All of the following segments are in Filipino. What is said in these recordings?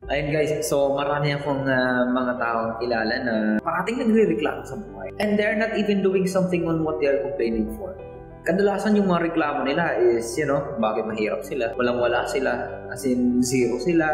Ayun guys, so marami akong mga taong kilala na parating nagre-reklamo sa buhay. And they're not even doing something on what they are complaining for. Kadalasan yung mga reklamo nila is, bakit mahirap sila, walang-wala sila, as in zero sila.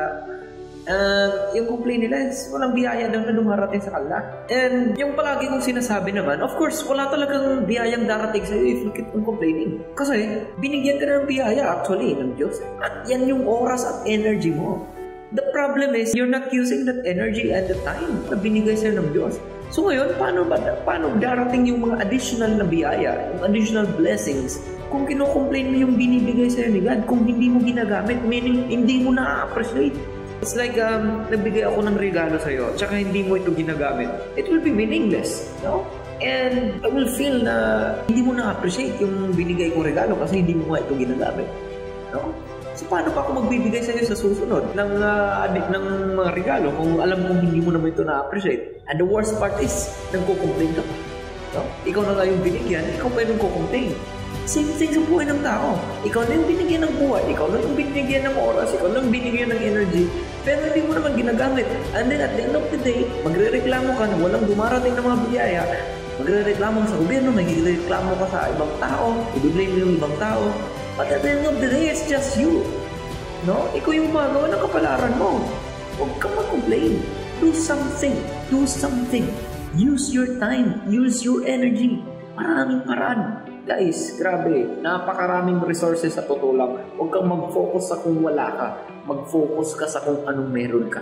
Yung complain nila is walang biyaya daw na dumarating sa kanila. And yung palagi kong sinasabi naman, of course, wala talagang biyayang darating sa'yo if you keep on complaining. Kasi binigyan ka na ng biyaya actually ng Diyos. At yan yung oras at energy mo. The problem is, you're not using that energy at the time na binigay sa'yo ng Diyos. So ngayon, paano darating yung mga additional na biyaya, yung additional blessings, kung kino-complain mo yung binibigay sa'yo ni God, kung hindi mo ginagamit, meaning hindi mo na-appreciate. It's like, nagbigay ako ng regalo sa'yo, tsaka hindi mo ito ginagamit. It will be meaningless, no? And I will feel na hindi mo na-appreciate yung binigay kong regalo kasi hindi mo nga ito ginagamit, no? So, paano pa ako magbibigay sa'yo sa susunod ng mga regalo kung alam kong hindi mo naman ito na-appreciate? And the worst part is, nagko-complain ka pa. No? Ikaw na nga yung binigyan, ikaw pa yung nagko-complain. Same thing sa buhay ng tao. Ikaw na yung binigyan ng buhay, ikaw na yung binigyan ng oras, ikaw na yung binigyan ng energy, pero hindi mo naman ginagamit. And then at the end of the day, magre-reklamo ka na walang dumarating na mga biyaya, magre-reklamo ka sa gobyerno, magre-reklamo ka sa ibang tao, i-blame mo yung ibang tao. But at the end of the day, it's just you. No? Ikaw yung magawa ng kapalaran mo. Huwag kang mag-complain. Do something. Do something. Use your time. Use your energy. Maraming paraan. Guys, grabe. Napakaraming resources sa totoo lang. Huwag kang mag-focus sa kung wala ka. Mag-focus ka sa kung anong meron ka.